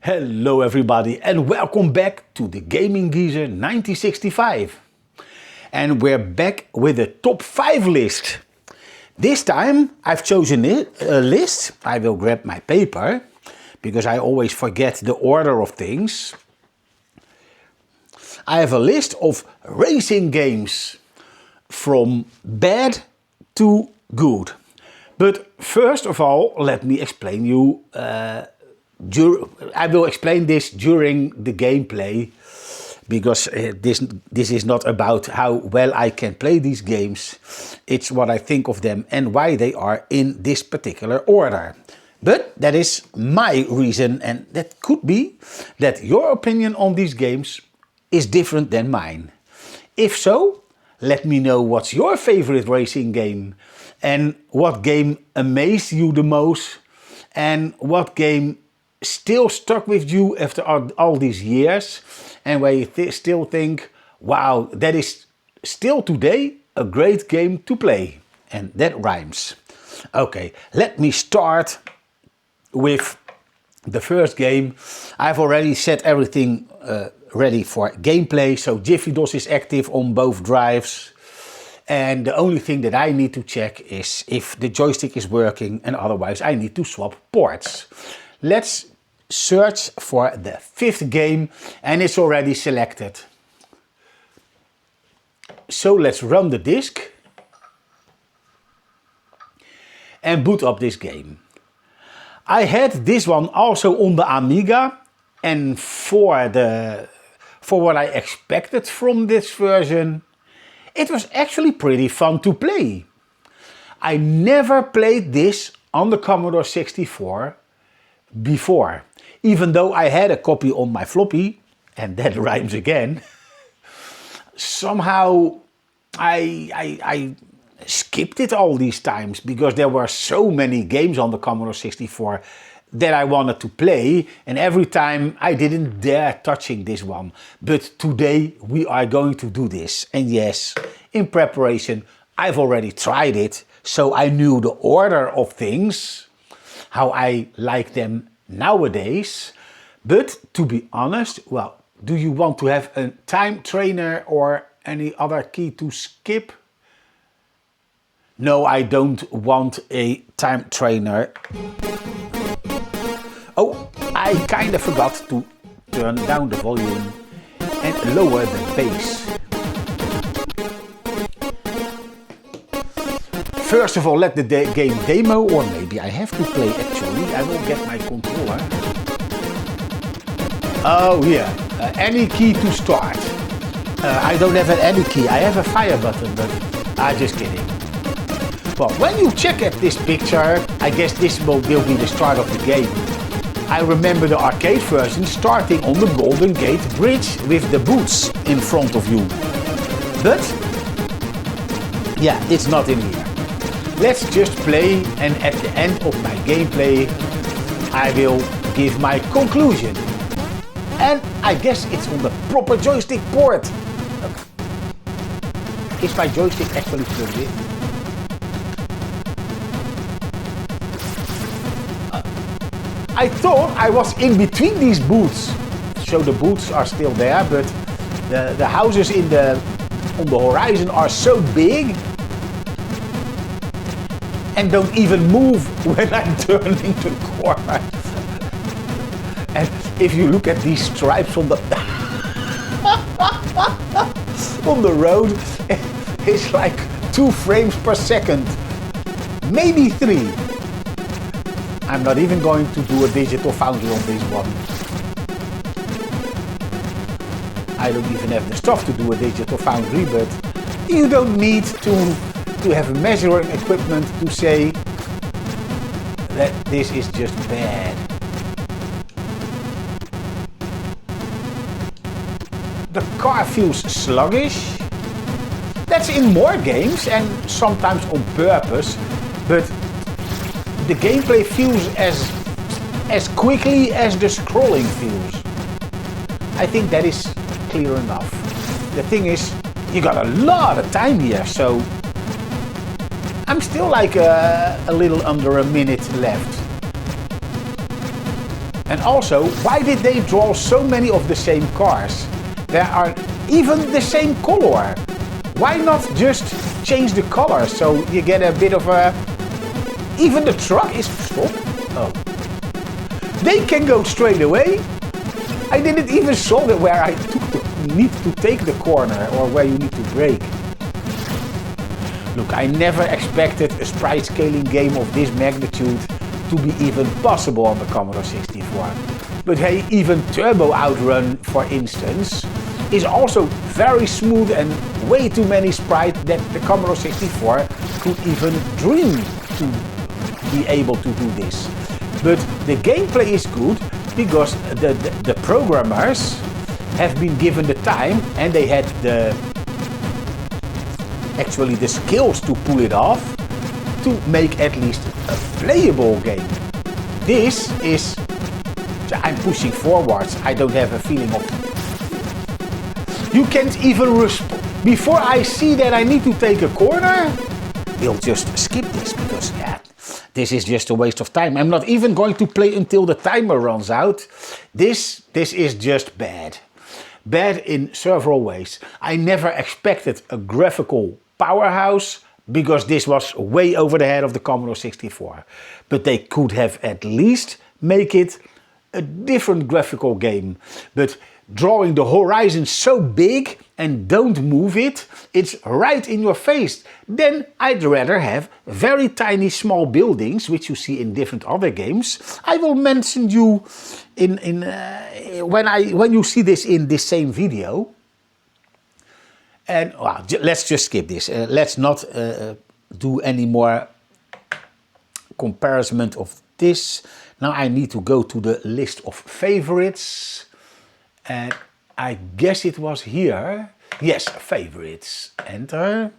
Hello everybody and welcome back to the Gaming Geezer 1965. And we're back with a top 5 list. This time I've chosen a list. I will grab my paper because I always forget the order of things. I have a list of racing games from bad to good. But first of all, let me explain you I will explain this during the gameplay because this is not about how well I can play these games. It's what I think of them and why they are in this particular order. But that is my reason, and that could be that your opinion on these games is different than mine. If so, let me know what's your favorite racing game and what game amazed you the most and what game still stuck with you after all these years and where you still think, wow, that is still today a great game to play. And that rhymes. Okay, let me start with the first game. I've already set everything ready for gameplay, so Jiffy DOS is active on both drives. And the only thing that I need to check is if the joystick is working, and otherwise I need to swap ports. Let's search for the 5th game, and it's already selected. So let's run the disk and boot up this game. I had this one also on the Amiga, and for what I expected from this version, it was actually pretty fun to play. I never played this on the Commodore 64 before. Even though I had a copy on my floppy, and that rhymes again, somehow I skipped it all these times because there were so many games on the Commodore 64 that I wanted to play, and every time I didn't dare touching this one. But today we are going to do this, and yes, in preparation I've already tried it, so I knew the order of things, how I like them nowadays. But to be honest, well, do you want to have a time trainer or any other key to skip? No, I don't want a time trainer. Oh, I kind of forgot to turn down the volume and lower the bass. First of all, let the game demo, or maybe I have to play actually. I will get my controller. Oh yeah, any key to start. I don't have any key. I have a fire button, but I'm just kidding. Well, when you check at this picture, I guess this will be the start of the game. I remember the arcade version starting on the Golden Gate Bridge with the boots in front of you. But yeah, it's not in here. Let's just play, and at the end of my gameplay I will give my conclusion. And I guess it's on the proper joystick port. Is my joystick actually plugged in? I thought I was in between these boots. So the boots are still there, but the houses on the horizon are so big and don't even move when I'm turning the corner. And if you look at these stripes on the on the road, it's like 2 frames per second, maybe 3. I'm not even going to do a digital foundry on this one. I don't even have the stuff to do a digital foundry, but you don't need to have measuring equipment to say that this is just bad. The car feels sluggish. That's in more games and sometimes on purpose, but the gameplay feels as quickly as the scrolling feels. I think that is clear enough. The thing is, you got a lot of time here, so I'm still like a little under a minute left. And also, why did they draw so many of the same cars? There are even the same color. Why not just change the color so you get a bit of a... Even the truck is... Stop. Oh. They can go straight away. I didn't even saw that where I need to take the corner or where you need to brake. Look, I never expected a sprite scaling game of this magnitude to be even possible on the Commodore 64. But hey, even Turbo Outrun, for instance, is also very smooth and way too many sprites that the Commodore 64 could even dream to be able to do this. But the gameplay is good because the programmers have been given the time and they had actually the skills to pull it off to make at least a playable game. This is... I'm pushing forwards. I don't have a feeling of... You can't even respond. Before I see that I need to take a corner, we'll just skip this because, yeah, this is just a waste of time. I'm not even going to play until the timer runs out. This is just bad. Bad in several ways. I never expected a graphical powerhouse because this was way over the head of the Commodore 64. But they could have at least make it a different graphical game. But drawing the horizon so big and don't move it, it's right in your face. Then I'd rather have very tiny small buildings, which you see in different other games. I will mention you when you see this in this same video. And well, let's just skip this. Let's not do any more comparison of this. Now I need to go to the list of favorites. And I guess it was here. Yes, favorites. Enter.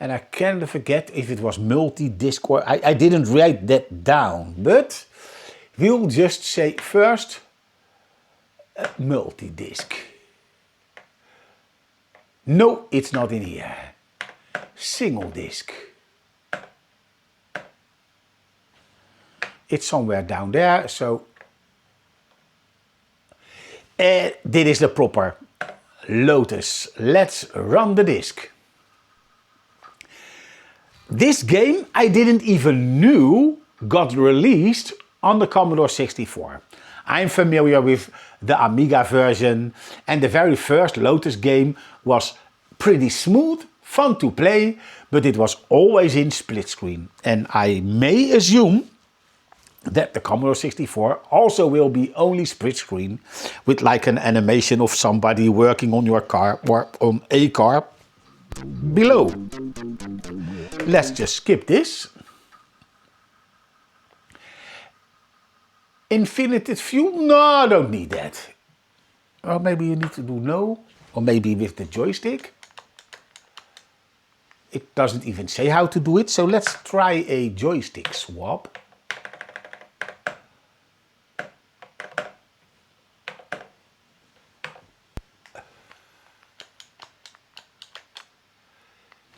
And I kind of forget if it was multi-disc or... I didn't write that down. But we'll just say first multi-disc. No, it's not in here. Single disc. It's somewhere down there, so... Dit is the proper Lotus. Let's run the disc. This game I didn't even know got released on the Commodore 64. I'm familiar with the Amiga version and the very first Lotus game was pretty smooth, fun to play, but it was always in split screen. And I may assume that the Commodore 64 also will be only split screen with like an animation of somebody working on your car or on a car below. Let's just skip this. Infinite view? No, I don't need that. Or maybe you need to do no. Or maybe with the joystick. It doesn't even say how to do it, so let's try a joystick swap.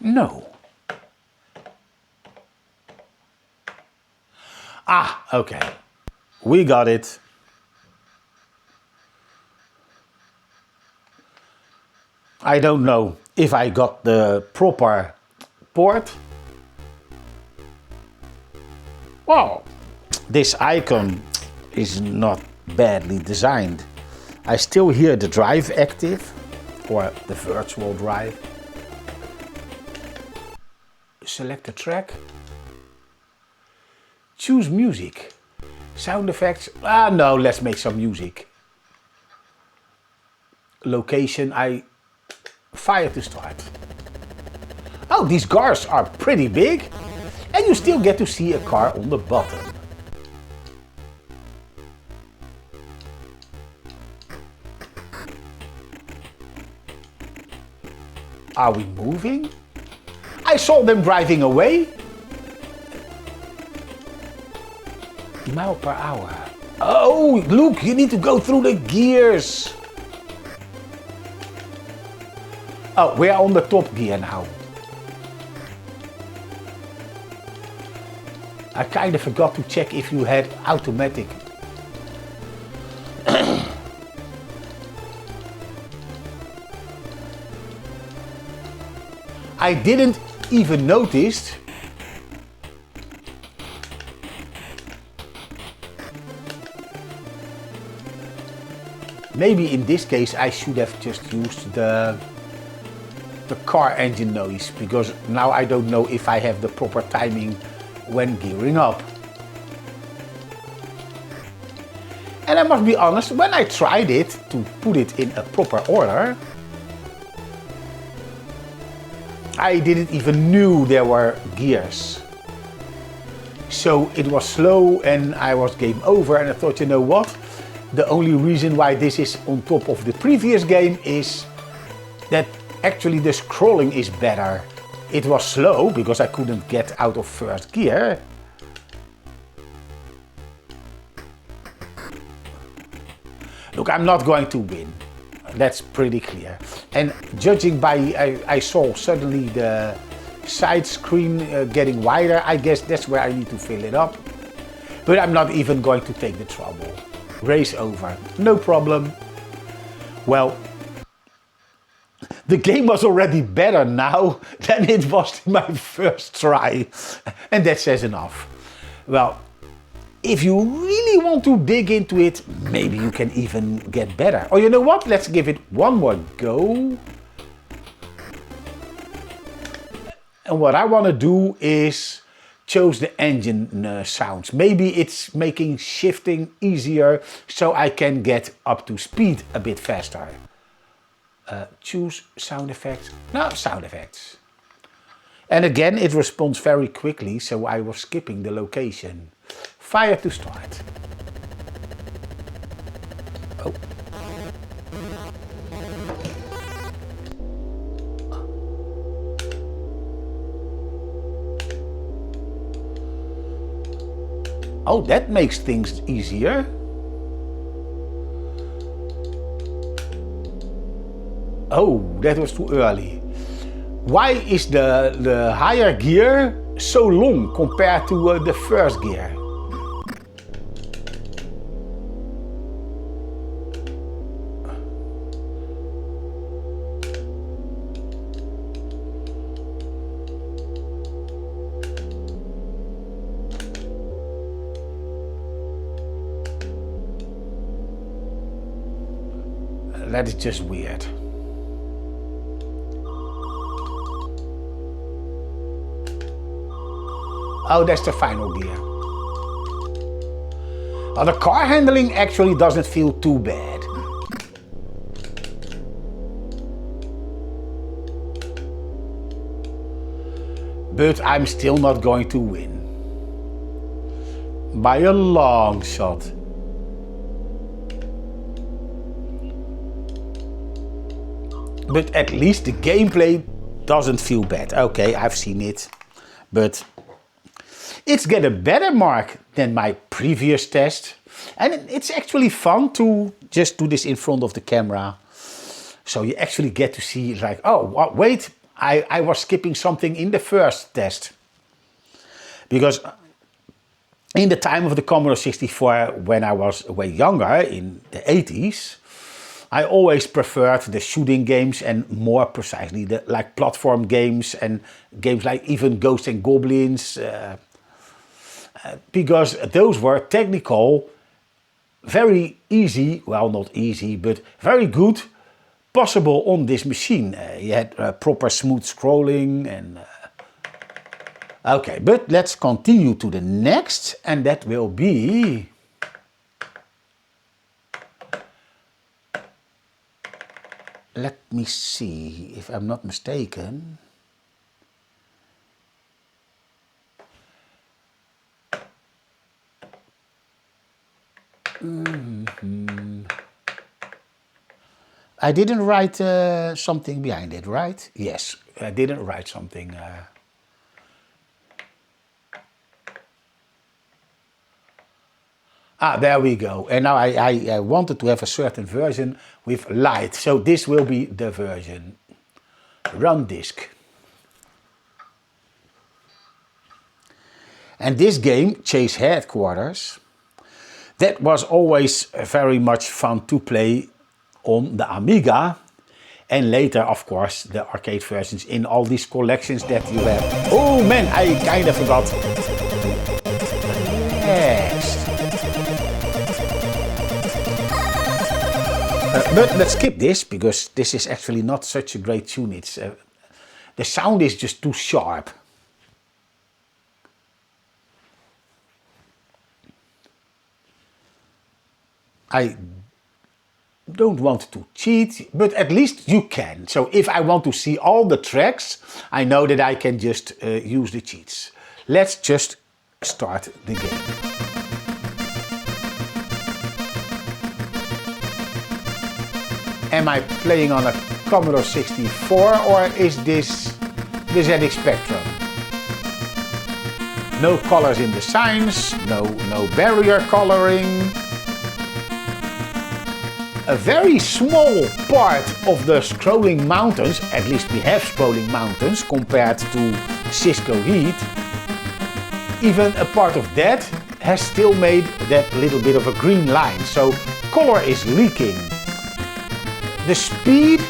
No. Ah, okay. We got it. I don't know if I got the proper port. Well, this icon is not badly designed. I still hear the drive active, or the virtual drive. Select a track. Choose music. Sound effects. Ah, no, let's make some music. Location, fire to start. Oh, these cars are pretty big. And you still get to see a car on the bottom. Are we moving? I saw them driving away. Mile per hour. Oh, look, you need to go through the gears. Oh, we're on the top gear now. I kind of forgot to check if you had automatic. I didn't even notice maybe in this case I should have just used the car engine noise, because now I don't know if I have the proper timing when gearing up. And I must be honest, when I tried it to put it in a proper order, I didn't even knew there were gears. So it was slow and I was game over, and I thought, you know what? The only reason why this is on top of the previous game is that actually the scrolling is better. It was slow because I couldn't get out of first gear. Look, I'm not going to win. That's pretty clear. And judging by, I saw suddenly the side screen getting wider. I guess that's where I need to fill it up. But I'm not even going to take the trouble. Race over, no problem. Well, the game was already better now than it was in my first try. And that says enough. Well, if you really want to dig into it, maybe you can even get better. Or you know what? Let's give it one more go. And what I want to do is choose the engine sounds. Maybe it's making shifting easier so I can get up to speed a bit faster. Choose sound effects. No, sound effects. And again, it responds very quickly, so I was skipping the location. Fire to start. Oh. Oh, that makes things easier. Oh, that was too early. Why is the higher gear so long compared to the first gear? That is just weird. Oh, that's the final gear. Well, the car handling actually doesn't feel too bad. But I'm still not going to win. By a long shot. But at least the gameplay doesn't feel bad. Okay, I've seen it. But it's get a better mark than my previous test. And it's actually fun to just do this in front of the camera. So you actually get to see like, oh, wait, I was skipping something in the first test. Because in the time of the Commodore 64, when I was way younger, in the 80s, I always preferred the shooting games, and more precisely the like platform games and games like even Ghosts and Goblins, because those were technical, very easy, well not easy, but very good, possible on this machine. You had proper smooth scrolling and... Okay, but let's continue to the next, and that will be... Let me see, if I'm not mistaken. I didn't write something behind it, right? Yes, I didn't write something. There we go. And now I wanted to have a certain version with light. So this will be the version. Run disk. And this game, Chase Headquarters, that was always very much fun to play on the Amiga. And later, of course, the arcade versions in all these collections that you have. Oh man, I kind of forgot. Yes. But let's skip this, because this is actually not such a great tune. It's, the sound is just too sharp. I don't want to cheat, but at least you can. So if I want to see all the tracks, I know that I can just use the cheats. Let's just start the game. Am I playing on a Commodore 64 or is this the ZX Spectrum? No colors in the signs, no barrier coloring. A very small part of the scrolling mountains, at least we have scrolling mountains compared to Cisco Heat. Even a part of that has still made that little bit of a green line, so color is leaking. The speed,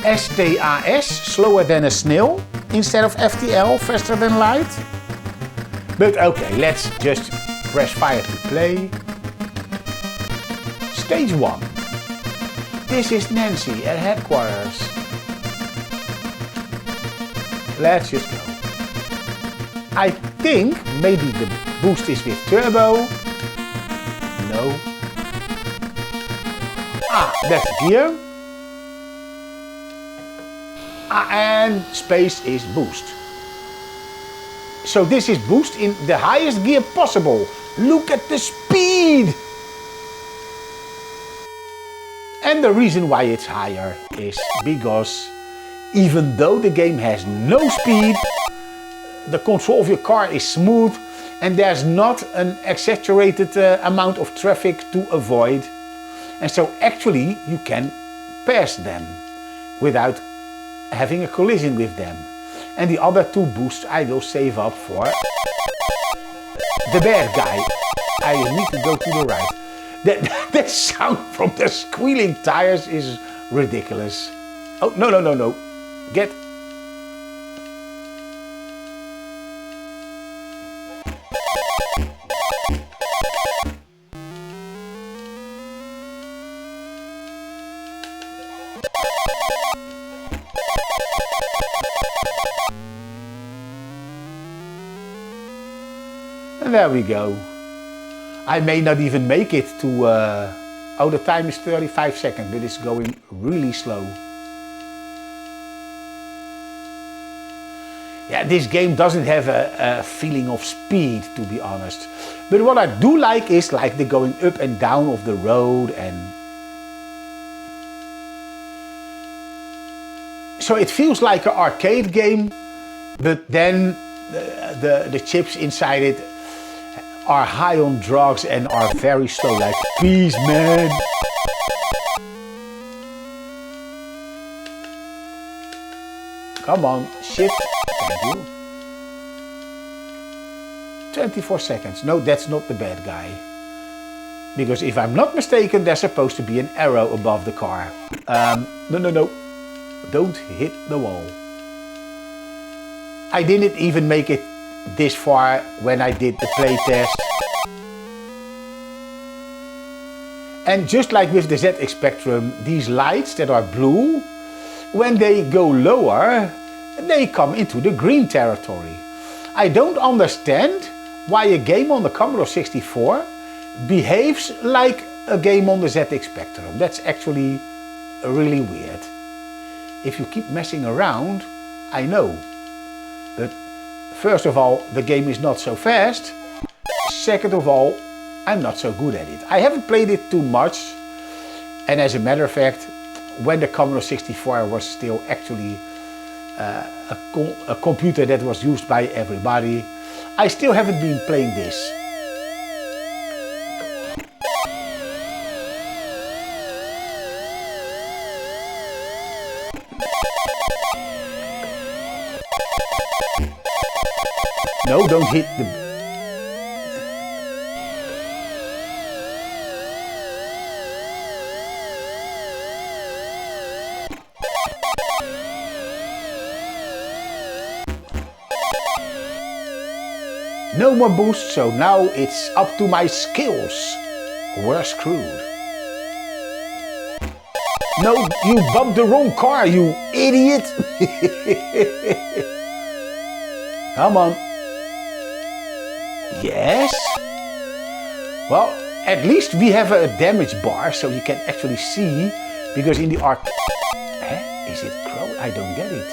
STAS, slower than a snail, instead of FTL, faster than light. But okay, let's just press fire to play. Stage 1. This is Nancy at headquarters. Let's just go. I think maybe the boost is with turbo. No. Ah, that's gear. And space is boost. So this is boost in the highest gear possible. Look at the speed! And the reason why it's higher is because even though the game has no speed, the control of your car is smooth and there's not an exaggerated amount of traffic to avoid. And so actually you can pass them without having a collision with them. And the other two boosts I will save up for the bad guy. I need to go to the right. That sound from the squealing tires is ridiculous. Oh, no. Get. And there we go. I may not even make it to, oh, the time is 35 seconds, but it's going really slow. Yeah, this game doesn't have a feeling of speed, to be honest. But what I do like is like the going up and down of the road, and so it feels like an arcade game, but then the chips inside it are high on drugs and are very slow, like, peace, man. Come on, shift, thank you. 24 seconds, no, that's not the bad guy. Because if I'm not mistaken, there's supposed to be an arrow above the car. No, don't hit the wall. I didn't even make it this far when I did the play test. And just like with the ZX Spectrum, these lights that are blue, when they go lower, they come into the green territory. I don't understand why a game on the Commodore 64 behaves like a game on the ZX Spectrum. That's actually really weird. If you keep messing around, I know. But first of all, the game is not so fast. Second of all, I'm not so good at it. I haven't played it too much. And as a matter of fact, when the Commodore 64 was still actually a computer that was used by everybody, I still haven't been playing this. No, don't hit the... no more boost, so now it's up to my skills. We're screwed. No, you bumped the wrong car, you idiot. Come on. Yes. Well, at least we have a damage bar, so you can actually see, because in the arc... Is it growing? I don't get it.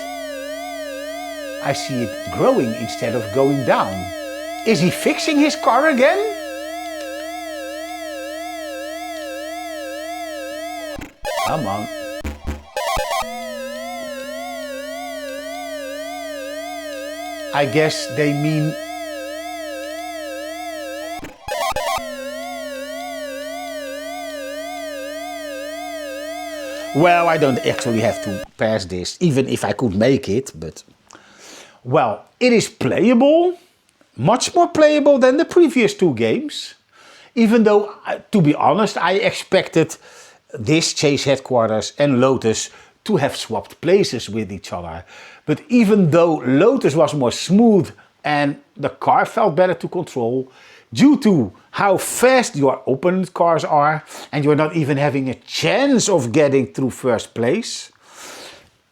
I see it growing instead of going down. Is he fixing his car again? Come on. I guess they mean... Well, I don't actually have to pass this, even if I could make it, but... Well, it is playable, much more playable than the previous two games. Even though, to be honest, I expected this Chase Headquarters and Lotus to have swapped places with each other. But even though Lotus was more smooth and the car felt better to control, due to how fast your opponent cars are, and you're not even having a chance of getting through first place,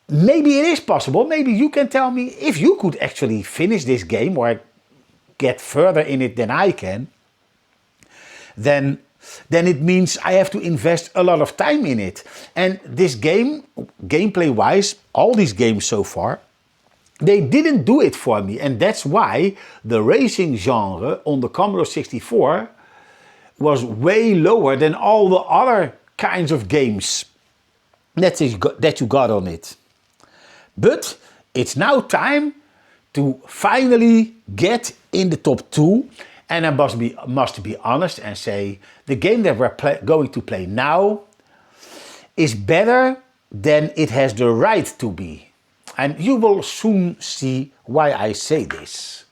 maybe it is possible. Maybe you can tell me if you could actually finish this game or get further in it than I can, then it means I have to invest a lot of time in it. And this game, gameplay wise, all these games so far, they didn't do it for me, and that's why the racing genre on the Commodore 64 was way lower than all the other kinds of games that you got on it. But it's now time to finally get in the top 2, and I must be honest and say the game that we're going to play now is better than it has the right to be. And you will soon see why I say this.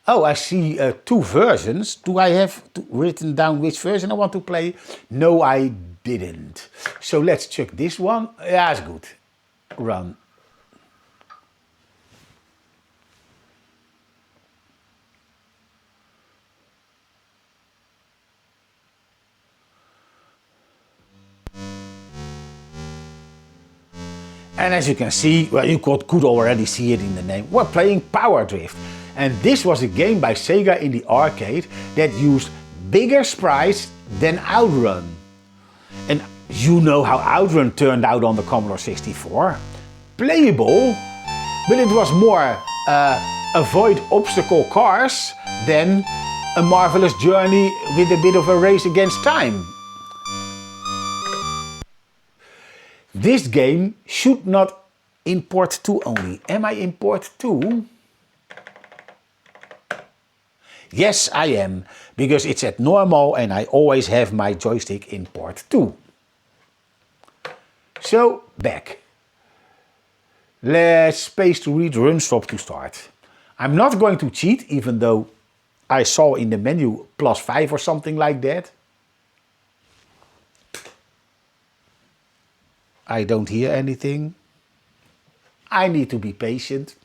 Oh, I see 2 versions. Do I have written down which version I want to play? No, I didn't. So let's check this one. Yeah, it's good. Run. And as you can see, well, you could already see it in the name, we're playing Power Drift. And this was a game by Sega in the arcade that used bigger sprites than Outrun. And you know how Outrun turned out on the Commodore 64. Playable, but it was more avoid obstacle cars than a marvelous journey with a bit of a race against time. This game should not import 2 only. Am I import 2? Yes, I am, because it's at normal and I always have my joystick in port 2. So, back. Let's space to read, run stop to start. I'm not going to cheat, even though I saw in the menu +5 or something like that. I don't hear anything. I need to be patient.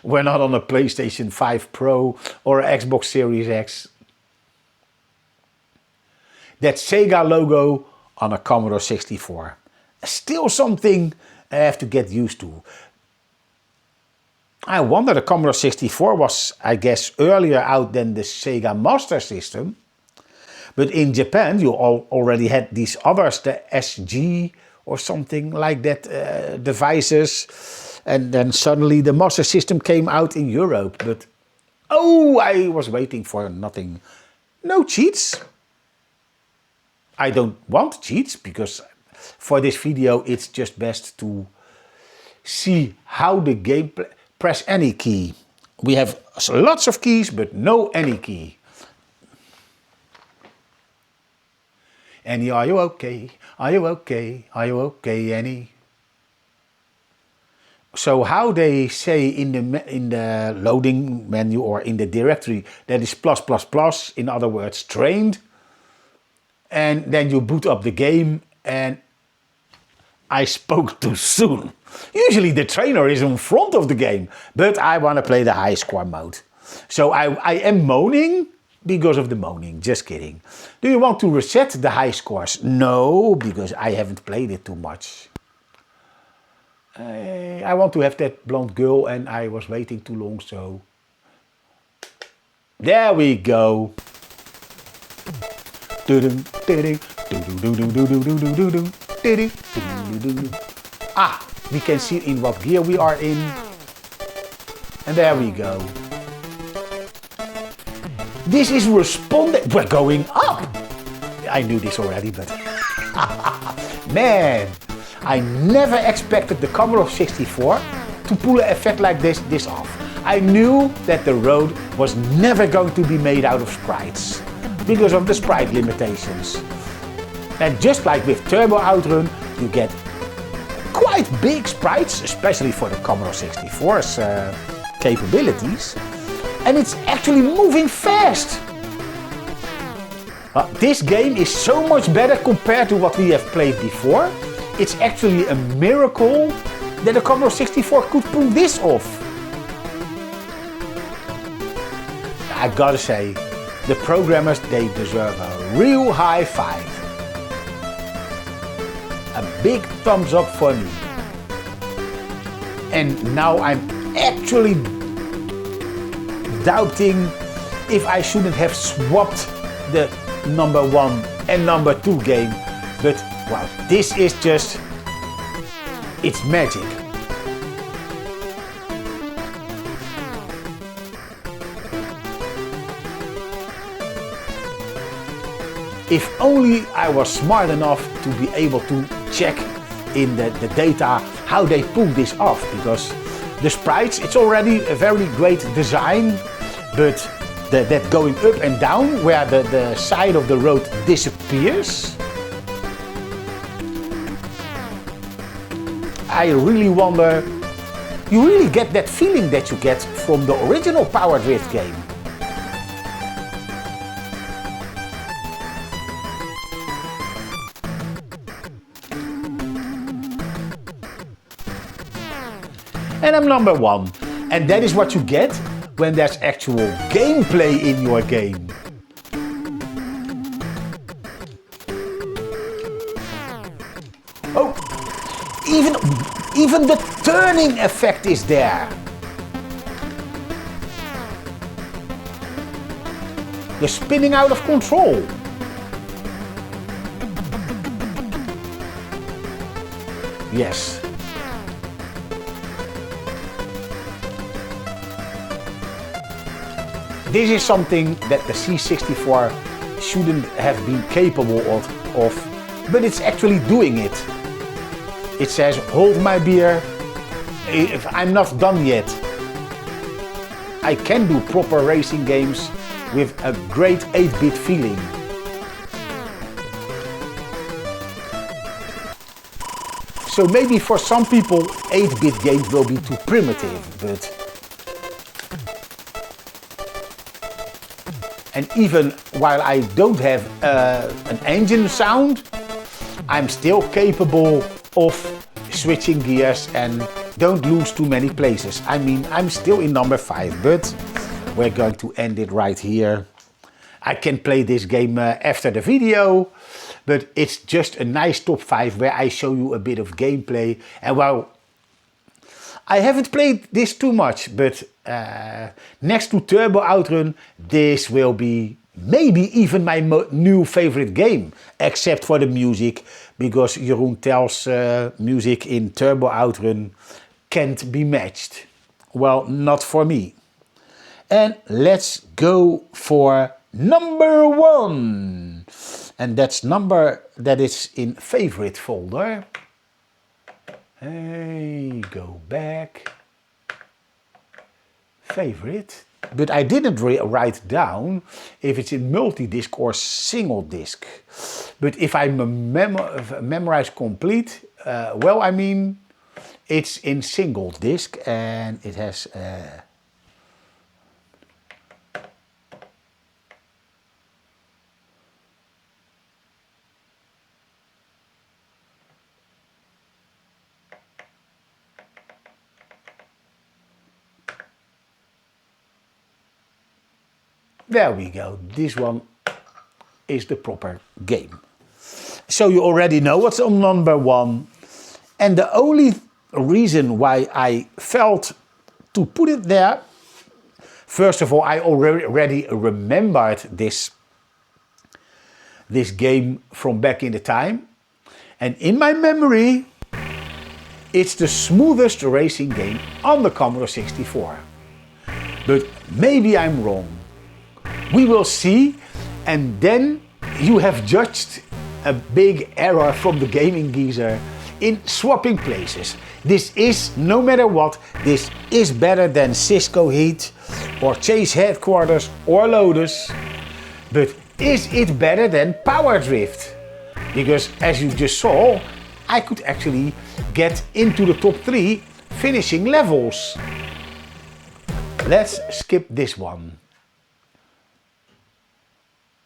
We're not on a PlayStation 5 Pro or Xbox Series X. That Sega logo on a Commodore 64. Still something I have to get used to. I wonder, the Commodore 64 was, I guess, earlier out than the Sega Master System. But in Japan you already had these others, the SG or something like that devices, and then suddenly the Master System came out in Europe. But oh, I was waiting for nothing. No cheats. I don't want cheats, because for this video it's just best to see how the game press any key. We have lots of keys, but no any key. Annie, are you okay? Are you okay? Are you okay, Annie? So how they say in the loading menu or in the directory that is plus plus plus, in other words trained, and then you boot up the game and I spoke too soon. Usually the trainer is in front of the game, but I want to play the high score mode. So I am moaning because of the moaning, just kidding. Do you want to reset the high scores? No, because I haven't played it too much. I want to have that blonde girl and I was waiting too long, so... There we go. Ah, we can see in what gear we are in. And there we go. This is responding. We're going up. I knew this already, but... Man, I never expected the Commodore 64 to pull an effect like this off. I knew that the road was never going to be made out of sprites because of the sprite limitations. And just like with Turbo Outrun, you get quite big sprites, especially for the Commodore 64's capabilities. And it's actually moving fast. This game is so much better compared to what we have played before. It's actually a miracle that the Commodore 64 could pull this off. I gotta say, the programmers, they deserve a real high five. A big thumbs up for me. And now I'm actually doubting if I shouldn't have swapped the number 1 and number 2 game. But wow, this is just, it's magic. If only I was smart enough to be able to check in the data how they pull this off, because the sprites, it's already a very great design, but that going up and down where the side of the road disappears, I really wonder, you really get that feeling that you get from the original Power Drift game. And I'm number 1. And that is what you get when there's actual gameplay in your game. Oh, even the turning effect is there. You're spinning out of control. Yes. This is something that the C64 shouldn't have been capable of, but it's actually doing it. It says, hold my beer, if I'm not done yet. I can do proper racing games with a great 8-bit feeling. So maybe for some people 8-bit games will be too primitive, but... And even while I don't have an engine sound, I'm still capable of switching gears and don't lose too many places. I mean, I'm still in number 5, but we're going to end it right here. I can play this game after the video, but it's just a nice top 5 where I show you a bit of gameplay. And well, I haven't played this too much, but next to Turbo Outrun, this will be maybe even my new favorite game, except for the music, because Jeroen Tel's music in Turbo Outrun can't be matched. Well, not for me. And let's go for number 1. And that is in favorite folder. Hey, go back. Favorite. But I didn't write down if it's in multi-disc or single disc. But if I memorize complete, well, I mean, It's in single disc and it has there we go. This one is the proper game. So you already know what's on number 1. And the only reason why I felt to put it there, first of all, I already remembered this game from back in the time. And in my memory, it's the smoothest racing game on the Commodore 64. But maybe I'm wrong. We will see, and then you have judged a big error from the gaming geezer in swapping places. This is, no matter what, this is better than Cisco Heat or Chase Headquarters or Lotus. But is it better than Power Drift? Because as you just saw, I could actually get into the top 3 finishing levels. Let's skip this one.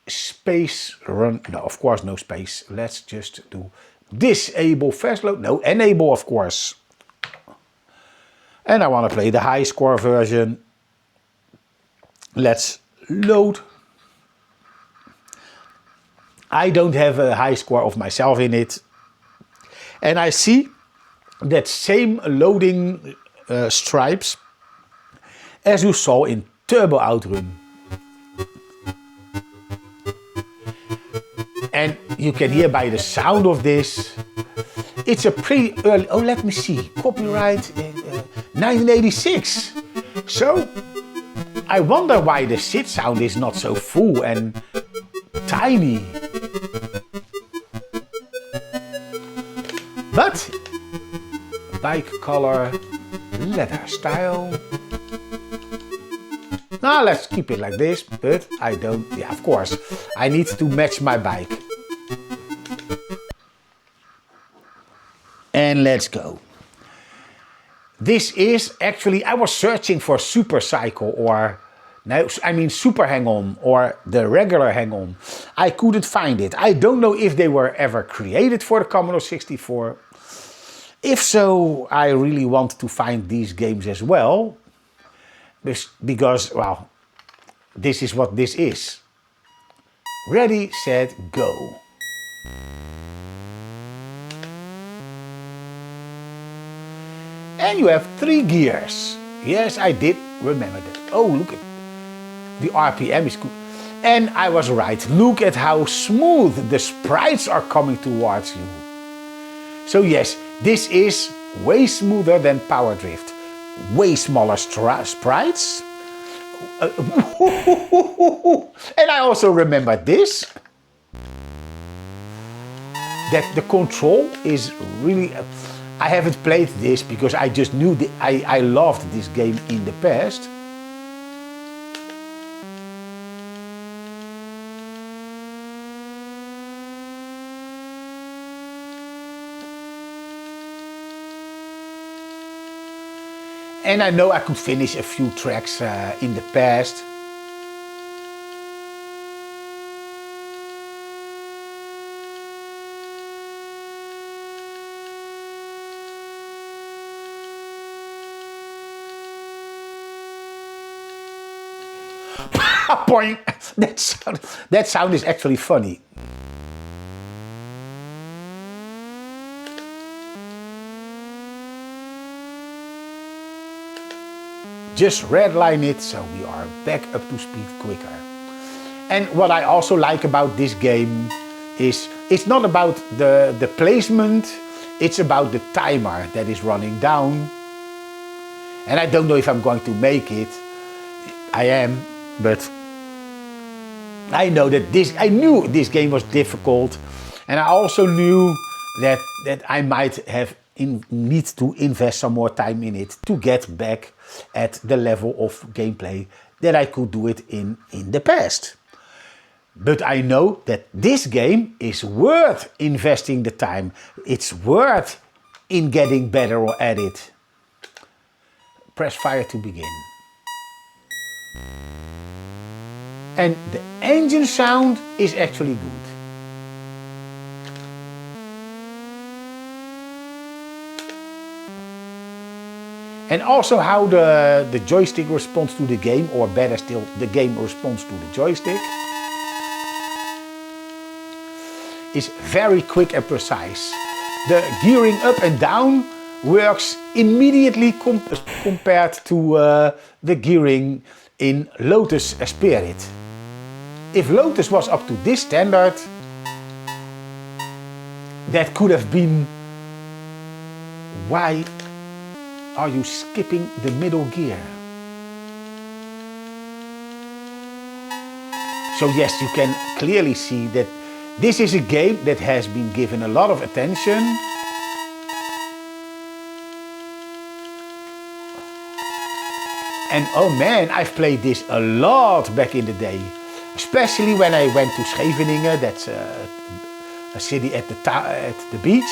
Space run, no, of course no space. Let's just do disable fast load, no, enable of course. And I want to play the high score version. Let's load. I don't have a high score of myself in it. And I see that same loading stripes as you saw in Turbo Outrun. And you can hear by the sound of this, it's a pretty early, oh let me see, copyright 1986. So I wonder why the SID sound is not so full and tiny. But bike color, leather style. Now let's keep it like this, but I don't, yeah of course, I need to match my bike. And let's go. This is actually, I was searching for Super Cycle or, no, I mean Super Hang-On or the regular Hang-On. I couldn't find it. I don't know if they were ever created for the Commodore 64. If so, I really want to find these games as well. Because, well, this is what this is. Ready, set, go. And you have 3 gears. Yes, I did remember that. Oh, look at the RPM is good. And I was right. Look at how smooth the sprites are coming towards you. So yes, this is way smoother than Power Drift. Way smaller sprites. And I also remember this. That the control is really... I haven't played this because I just knew I loved this game in the past. And I know I could finish a few tracks in the past. Point. That sound is actually funny. Just redline it so we are back up to speed quicker. And what I also like about this game is it's not about the placement, it's about the timer that is running down. And I don't know if I'm going to make it. I am, but I know that I knew this game was difficult, and I also knew that I might have need to invest some more time in it to get back at the level of gameplay that I could do it in the past. But I know that this game is worth investing the time. It's worth in getting better at it. Press fire to begin. And the engine sound is actually good. And also how the joystick responds to the game, or better still, the game responds to the joystick, is very quick and precise. The gearing up and down works immediately compared to the gearing in Lotus Spirit. If Lotus was up to this standard, that could have been, why are you skipping the middle gear? So yes, you can clearly see that this is a game that has been given a lot of attention. And oh man, I've played this a lot back in the day. Especially when I went to Scheveningen, that's a city at the beach.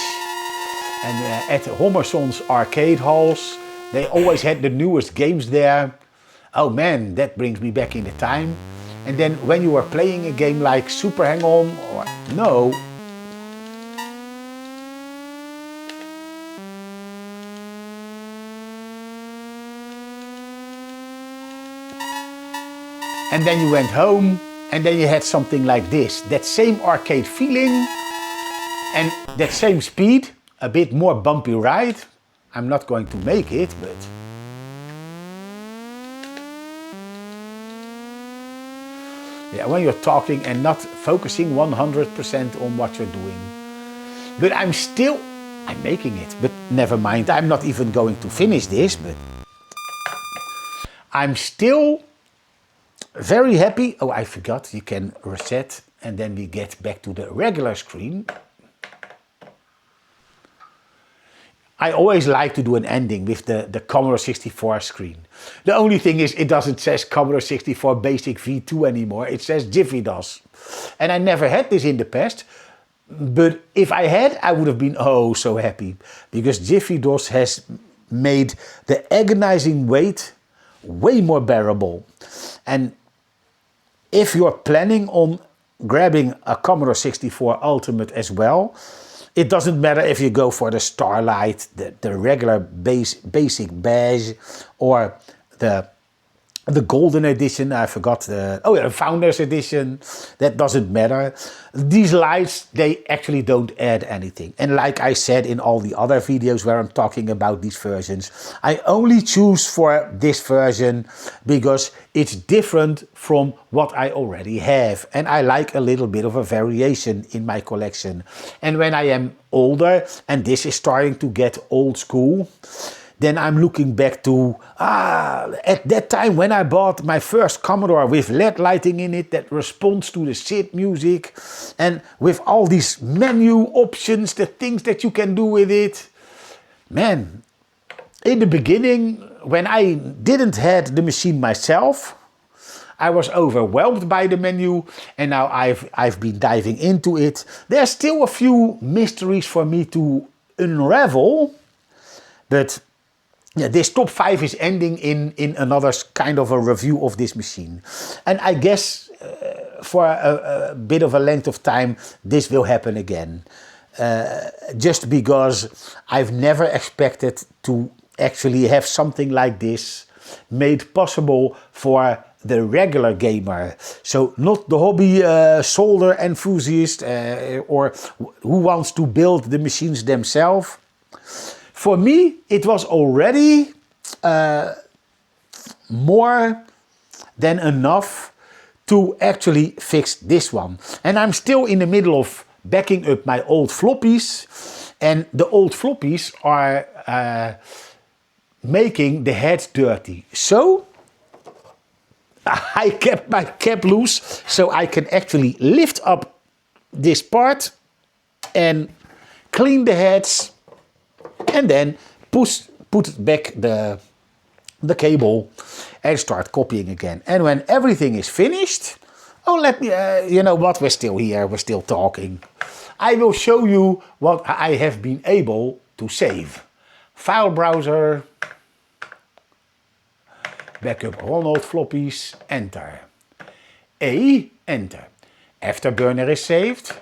And at Hommerson's arcade halls, they always had the newest games there. Oh man, that brings me back in the time. And then when you are playing a game like Super Hang-On or no, and then you went home and then you had something like this, that same arcade feeling and that same speed, a bit more bumpy ride. I'm not going to make it, but yeah, when you're talking and not focusing 100% on what you're doing. But I'm making it, but never mind. I'm not even going to finish this, but I'm still very happy. Oh, I forgot, you can reset and then we get back to the regular screen. I always like to do an ending with the Commodore 64 screen. The only thing is it doesn't say Commodore 64 Basic V2 anymore, it says Jiffy DOS. And I never had this in the past, but if I had, I would have been oh so happy, because Jiffy DOS has made the agonizing wait way more bearable. And if you're planning on grabbing a Commodore 64 Ultimate as well, it doesn't matter if you go for the Starlight, the regular basic beige, or the golden edition. I forgot the Founders edition. That doesn't matter. These lights, they actually don't add anything. And like I said in all the other videos where I'm talking about these versions, I only choose for this version because it's different from what I already have. And I like a little bit of a variation in my collection. And when I am older, and this is starting to get old school, then I'm looking back to, at that time when I bought my first Commodore with LED lighting in it that responds to the SID music, and with all these menu options, the things that you can do with it. Man, in the beginning, when I didn't have the machine myself, I was overwhelmed by the menu, and now I've been diving into it. There's still a few mysteries for me to unravel, but yeah, this top 5 is ending in another kind of a review of this machine. And I guess for a bit of a length of time, this will happen again. Just because I've never expected to actually have something like this made possible for the regular gamer. So not the hobby solder enthusiast or who wants to build the machines themselves. For me, it was already more than enough to actually fix this one. And I'm still in the middle of backing up my old floppies. And the old floppies are making the head dirty. So I kept my cap loose so I can actually lift up this part and clean the heads. And then put back the cable and start copying again. And when everything is finished, oh, let me, you know what, we're still here, we're still talking. I will show you what I have been able to to save. File browser, backup Ronald floppies, enter. A, enter. Afterburner is saved.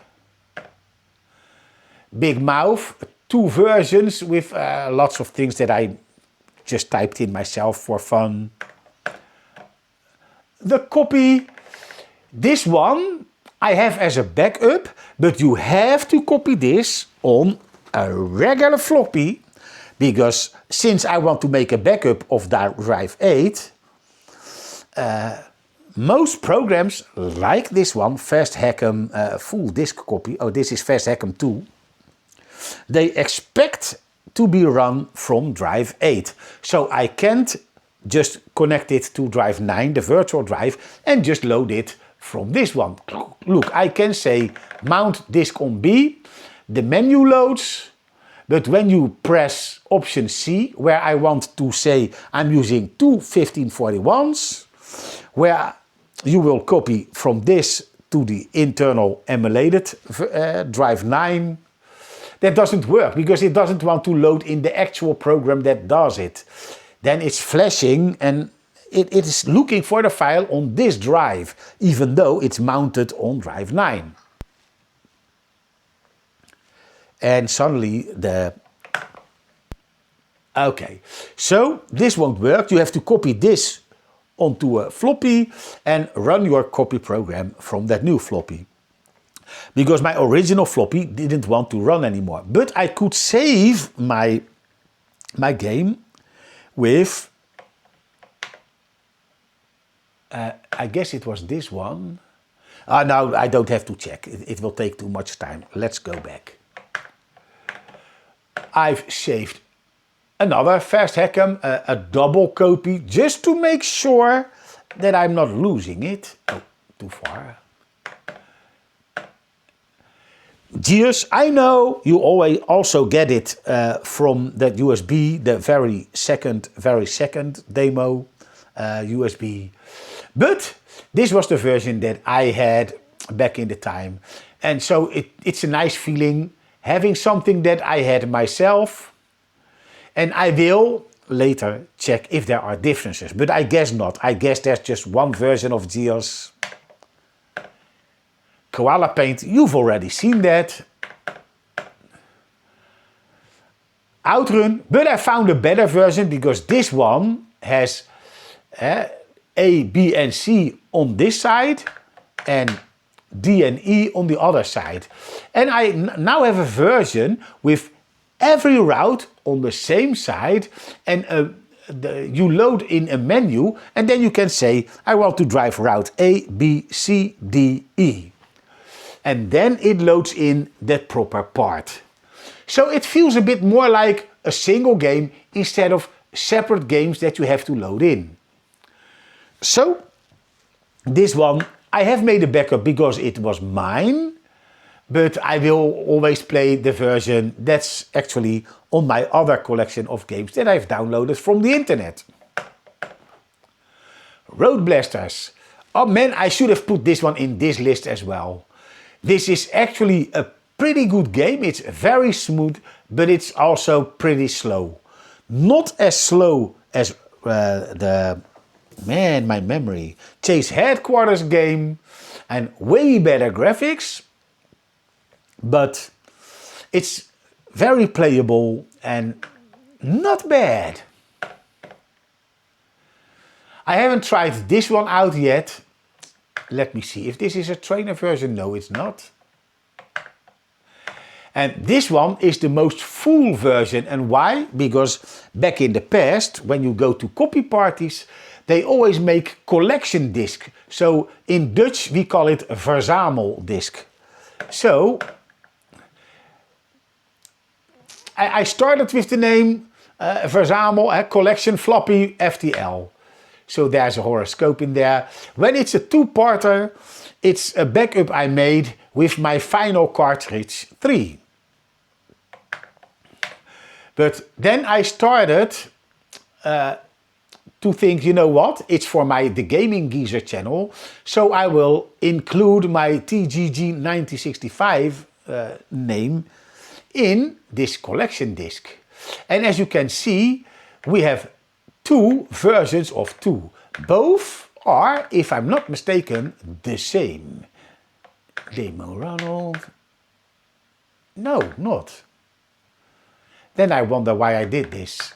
Big Mouth, 2 versions with lots of things that I just typed in myself for fun. The copy, this one I have as a backup, but you have to copy this on a regular floppy, because since I want to make a backup of drive 8, most programs like this one, Fast Hack'em full disk copy, oh this is Fast Hack'em 2, they expect to be run from drive 8. So I can't just connect it to drive 9, the virtual drive, and just load it from this one. Look, I can say mount disk on B, the menu loads, but when you press option C, where I want to say I'm using 2 1541s, where you will copy from this to the internal emulated drive 9, that doesn't work because it doesn't want to load in the actual program that does it. Then it's flashing and it is looking for the file on this drive, even though it's mounted on drive 9. And suddenly okay, so this won't work. You have to copy this onto a floppy and run your copy program from that new floppy. Because my original floppy didn't want to run anymore. But I could save my game with, I guess it was this one. No, I don't have to check. It will take too much time. Let's go back. I've saved another Fast Hack'em, a double copy, just to make sure that I'm not losing it. Oh, too far. GEOS, I know you always also get it from that USB, the very second demo USB. But this was the version that I had back in the time. And so it's a nice feeling having something that I had myself. And I will later check if there are differences. But I guess not. I guess there's just one version of GEOS. Koala Paint, you've already seen that. Outrun, but I found a better version because this one has A, B and C on this side and D and E on the other side. And I now have a version with every route on the same side, and you load in a menu and then you can say I want to drive route A, B, C, D, E. And then it loads in that proper part. So it feels a bit more like a single game instead of separate games that you have to load in. So this one I have made a backup because it was mine, but I will always play the version that's actually on my other collection of games that I've downloaded from the internet. Road Blasters. Oh man, I should have put this one in this list as well. This is actually a pretty good game. It's very smooth, but it's also pretty slow. Not as slow as my memory, Chase Headquarters game, and way better graphics, but it's very playable and not bad. I haven't tried this one out yet. Let me see if this is a trainer version. No, it's not. And this one is the most full version. And why? Because back in the past, when you go to copy parties, they always make collection disc. So in Dutch we call it verzameldisc. So I started with the name verzamel, collection floppy FTL. So there's a horoscope in there. When it's a two-parter, it's a backup I made with my final cartridge 3. But then I started to think, you know what, it's for the Gaming Geezer channel, so I will include my TGG 9065 name in this collection disk. And as you can see, we have two versions of 2. Both are, if I'm not mistaken, the same. Demo Ronald. No, not. Then I wonder why I did this.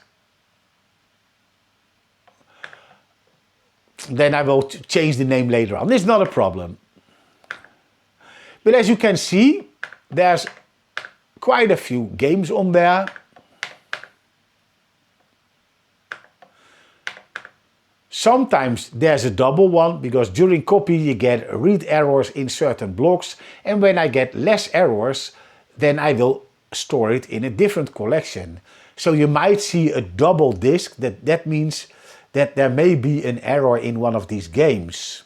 Then I will change the name later on. It's not a problem. But as you can see, there's quite a few games on there. Sometimes there's a double one, because during copy you get read errors in certain blocks, and when I get less errors, then I will store it in a different collection. So you might see a double disk. That means that there may be an error in one of these games.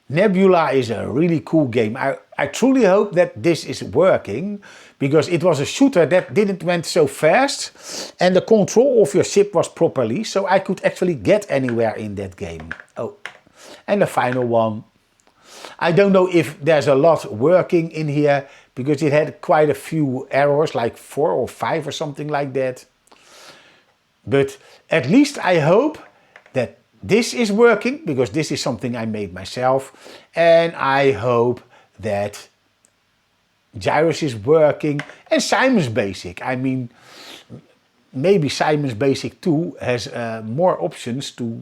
Nebula is a really cool game. I truly hope that this is working, because it was a shooter that didn't went so fast and the control of your ship was properly, so I could actually get anywhere in that game. Oh, and the final one. I don't know if there's a lot working in here, because it had quite a few errors, like 4 or 5 or something like that. But at least I hope that this is working, because this is something I made myself, and I hope that Gyros is working, and Simon's Basic. I mean, maybe Simon's Basic 2 has more options to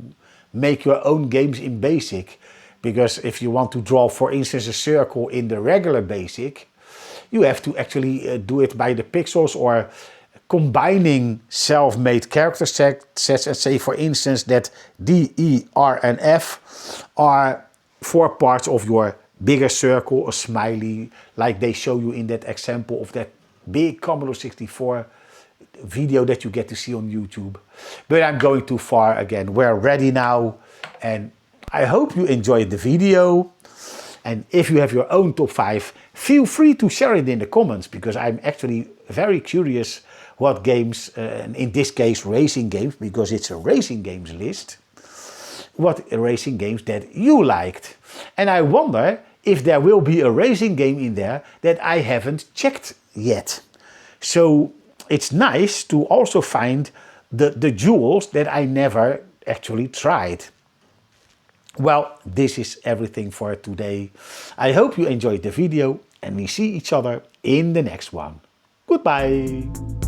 make your own games in Basic, because if you want to draw, for instance, a circle in the regular Basic, you have to actually do it by the pixels, or combining self-made character sets, and say, for instance, that D, E, R and F are 4 parts of your bigger circle, a smiley, like they show you in that example of that big Commodore 64 video that you get to see on YouTube. But I'm going too far again. We're ready now, and I hope you enjoyed the video. And if you have your own top 5, feel free to share it in the comments, because I'm actually very curious what games, in this case racing games, because it's a racing games list, what racing games that you liked. And I wonder if there will be a racing game in there that I haven't checked yet. So it's nice to also find the jewels that I never actually tried. Well, this is everything for today. I hope you enjoyed the video, and we see each other in the next one. Goodbye!